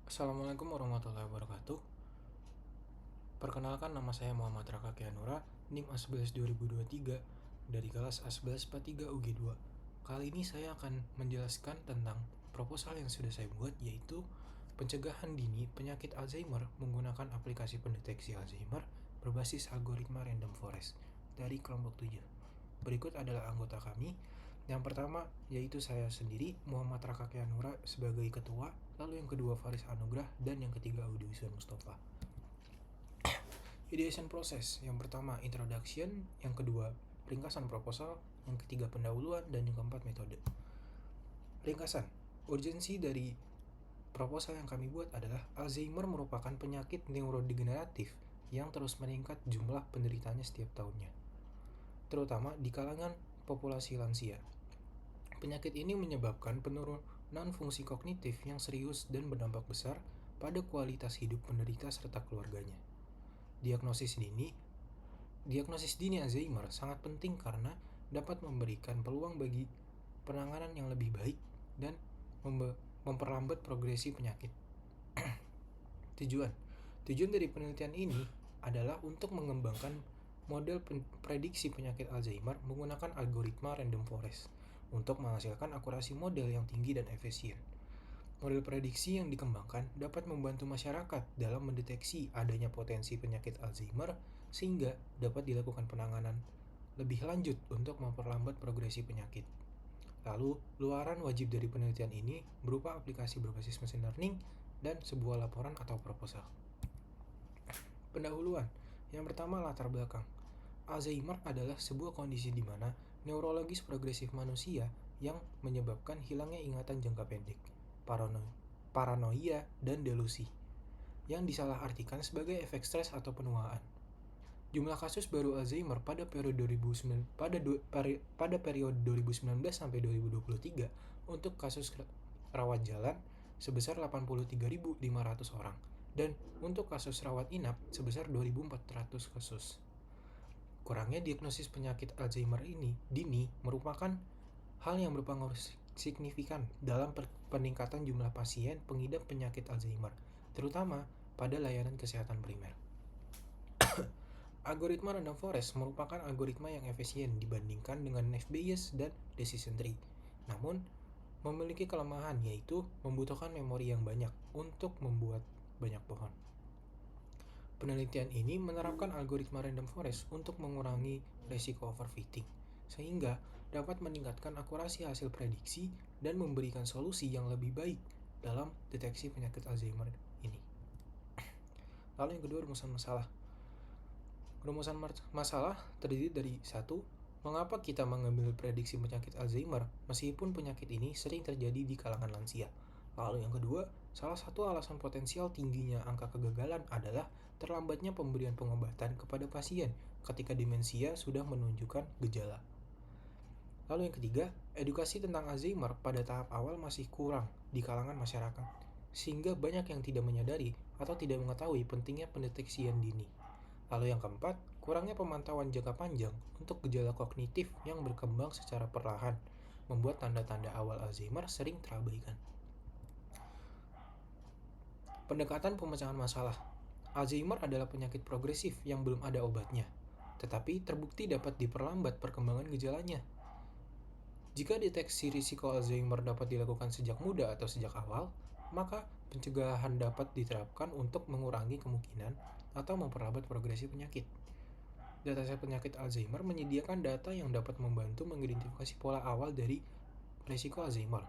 Assalamualaikum warahmatullahi wabarakatuh. Perkenalkan, nama saya Muhammad Raka Kianura, NIM A11 2023 dari kelas A11 IPA 3 UG2. Kali ini saya akan menjelaskan tentang proposal yang sudah saya buat, yaitu pencegahan dini penyakit Alzheimer menggunakan aplikasi pendeteksi Alzheimer berbasis algoritma random forest dari kelompok 7. Berikut adalah anggota kami. Yang pertama yaitu saya sendiri, Muhammad Raka Kianura sebagai ketua, lalu yang kedua Faris Anugrah, dan yang ketiga Audi Wiswan Mustafa. Ideation process, yang pertama introduction, yang kedua ringkasan proposal, yang ketiga pendahuluan, dan yang keempat metode. Ringkasan, urgensi dari proposal yang kami buat adalah Alzheimer merupakan penyakit neurodegeneratif yang terus meningkat jumlah penderitanya setiap tahunnya, terutama di kalangan populasi lansia. Penyakit ini menyebabkan penurunan fungsi kognitif yang serius dan berdampak besar pada kualitas hidup penderita serta keluarganya. Diagnosis dini Alzheimer sangat penting karena dapat memberikan peluang bagi penanganan yang lebih baik dan memperlambat progresi penyakit. Tujuan dari penelitian ini adalah untuk mengembangkan model prediksi penyakit Alzheimer menggunakan algoritma random forest untuk menghasilkan akurasi model yang tinggi dan efisien. Model prediksi yang dikembangkan dapat membantu masyarakat dalam mendeteksi adanya potensi penyakit Alzheimer sehingga dapat dilakukan penanganan lebih lanjut untuk memperlambat progresi penyakit. Lalu, luaran wajib dari penelitian ini berupa aplikasi berbasis machine learning dan sebuah laporan atau proposal. Pendahuluan. Yang pertama, latar belakang. Alzheimer adalah sebuah kondisi di mana neurologis progresif manusia yang menyebabkan hilangnya ingatan jangka pendek, paranoia, dan delusi, yang disalahartikan sebagai efek stres atau penuaan. Jumlah kasus baru Alzheimer pada periode 2019 sampai 2023 untuk kasus rawat jalan sebesar 83.500 orang dan untuk kasus rawat inap sebesar 2.400 kasus. Kurangnya diagnosis penyakit Alzheimer ini dini merupakan hal yang berpengaruh signifikan dalam peningkatan jumlah pasien pengidap penyakit Alzheimer, terutama pada layanan kesehatan primer. Algoritma random forest merupakan algoritma yang efisien dibandingkan dengan Naive Bayes dan decision tree. Namun, memiliki kelemahan, yaitu membutuhkan memori yang banyak untuk membuat banyak pohon. Penelitian ini menerapkan algoritma random forest untuk mengurangi resiko overfitting, sehingga dapat meningkatkan akurasi hasil prediksi dan memberikan solusi yang lebih baik dalam deteksi penyakit Alzheimer ini. Lalu yang kedua, rumusan masalah. Rumusan masalah terdiri dari 1. Mengapa kita mengambil prediksi penyakit Alzheimer meskipun penyakit ini sering terjadi di kalangan lansia? Lalu yang kedua, salah satu alasan potensial tingginya angka kegagalan adalah terlambatnya pemberian pengobatan kepada pasien ketika demensia sudah menunjukkan gejala. Lalu yang ketiga, edukasi tentang Alzheimer pada tahap awal masih kurang di kalangan masyarakat, sehingga banyak yang tidak menyadari atau tidak mengetahui pentingnya pendeteksian dini. Lalu yang keempat, kurangnya pemantauan jangka panjang untuk gejala kognitif yang berkembang secara perlahan, membuat tanda-tanda awal Alzheimer sering terabaikan. Pendekatan pemecahan masalah. Alzheimer adalah penyakit progresif yang belum ada obatnya, tetapi terbukti dapat diperlambat perkembangan gejalanya. Jika deteksi risiko Alzheimer dapat dilakukan sejak muda atau sejak awal, maka pencegahan dapat diterapkan untuk mengurangi kemungkinan atau memperlambat progresi penyakit. Dataset penyakit Alzheimer menyediakan data yang dapat membantu mengidentifikasi pola awal dari risiko Alzheimer.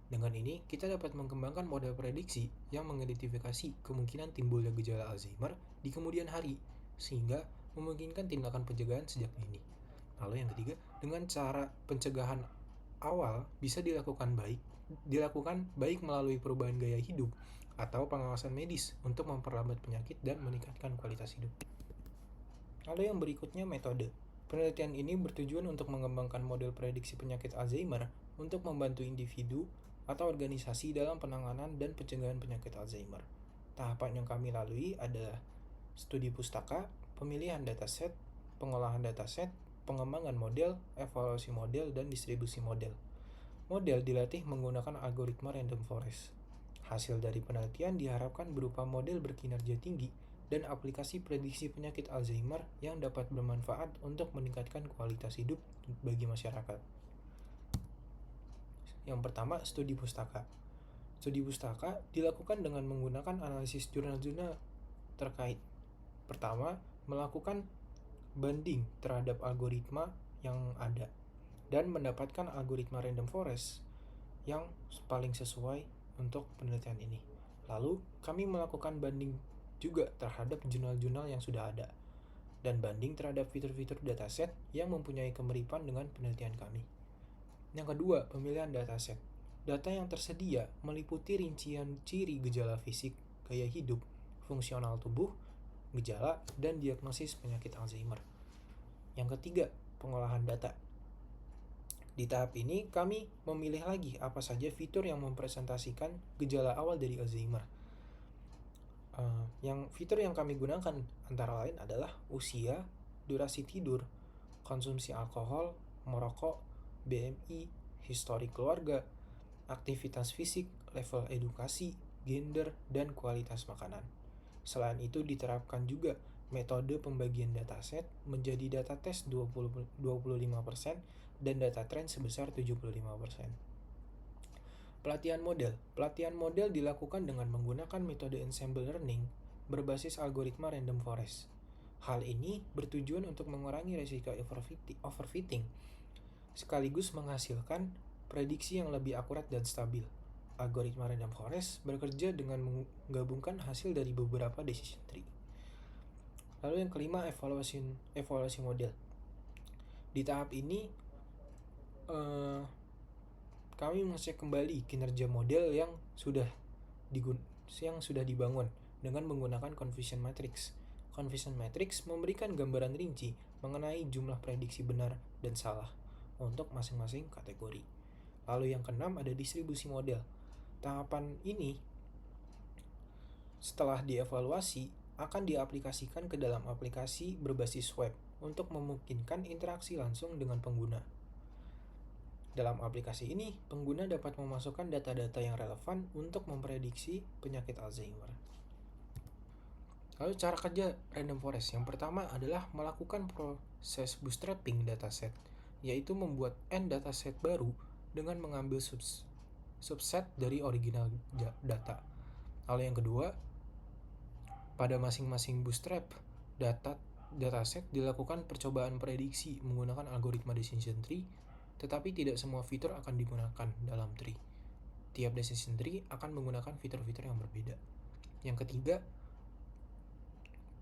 Dengan ini, kita dapat mengembangkan model prediksi yang mengidentifikasi kemungkinan timbulnya gejala Alzheimer di kemudian hari, sehingga memungkinkan tindakan pencegahan sejak dini. Lalu yang ketiga, dengan cara pencegahan awal bisa dilakukan baik melalui perubahan gaya hidup atau pengawasan medis untuk memperlambat penyakit dan meningkatkan kualitas hidup. Lalu yang berikutnya, metode. Penelitian ini bertujuan untuk mengembangkan model prediksi penyakit Alzheimer untuk membantu individu atau organisasi dalam penanganan dan pencegahan penyakit Alzheimer. Tahapan yang kami lalui adalah studi pustaka, pemilihan dataset, pengolahan dataset, pengembangan model, evaluasi model, dan distribusi model. Model dilatih menggunakan algoritma random forest. Hasil dari penelitian diharapkan berupa model berkinerja tinggi dan aplikasi prediksi penyakit Alzheimer yang dapat bermanfaat untuk meningkatkan kualitas hidup bagi masyarakat. Yang pertama, studi pustaka. Studi pustaka dilakukan dengan menggunakan analisis jurnal-jurnal terkait. Pertama, melakukan banding terhadap algoritma yang ada dan mendapatkan algoritma random forest yang paling sesuai untuk penelitian ini. Lalu, kami melakukan banding juga terhadap jurnal-jurnal yang sudah ada dan banding terhadap fitur-fitur dataset yang mempunyai kemiripan dengan penelitian kami. Yang kedua, pemilihan dataset. Data yang tersedia meliputi rincian ciri gejala fisik, gaya hidup, fungsional tubuh, gejala, dan diagnosis penyakit Alzheimer. Yang ketiga, pengolahan data. Di tahap ini, kami memilih lagi apa saja fitur yang mempresentasikan gejala awal dari Alzheimer. Fitur yang kami gunakan antara lain adalah usia, durasi tidur, konsumsi alkohol, merokok, BMI, histori keluarga, aktivitas fisik, level edukasi, gender, dan kualitas makanan. Selain itu diterapkan juga metode pembagian dataset menjadi data tes 25% dan data tren sebesar 75%. Pelatihan model. Pelatihan model dilakukan dengan menggunakan metode ensemble learning berbasis algoritma random forest. Hal ini bertujuan untuk mengurangi risiko overfitting, sekaligus menghasilkan prediksi yang lebih akurat dan stabil. Algoritma random forest bekerja dengan menggabungkan hasil dari beberapa decision tree. Lalu yang kelima, evaluasi model. Di tahap ini, kami mengecek kembali kinerja model yang sudah dibangun dengan menggunakan confusion matrix. Confusion matrix memberikan gambaran rinci mengenai jumlah prediksi benar dan salah untuk masing-masing kategori. Lalu yang keenam ada distribusi model. Tahapan ini setelah dievaluasi akan diaplikasikan ke dalam aplikasi berbasis web untuk memungkinkan interaksi langsung dengan pengguna. Dalam aplikasi ini, pengguna dapat memasukkan data-data yang relevan untuk memprediksi penyakit Alzheimer. Lalu cara kerja random forest. Yang pertama adalah melakukan proses bootstrapping dataset, yaitu membuat n dataset baru dengan mengambil subset dari original data. Lalu yang kedua, pada masing-masing bootstrap dataset dilakukan percobaan prediksi menggunakan algoritma decision tree, tetapi tidak semua fitur akan digunakan dalam tree. Tiap decision tree akan menggunakan fitur-fitur yang berbeda. Yang ketiga,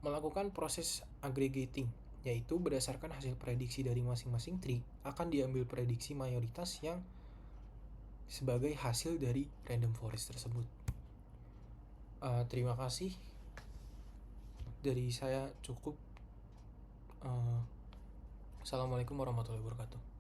melakukan proses aggregating, yaitu berdasarkan hasil prediksi dari masing-masing tree akan diambil prediksi mayoritas yang sebagai hasil dari random forest tersebut. Terima kasih. Dari saya cukup. Assalamualaikum warahmatullahi wabarakatuh.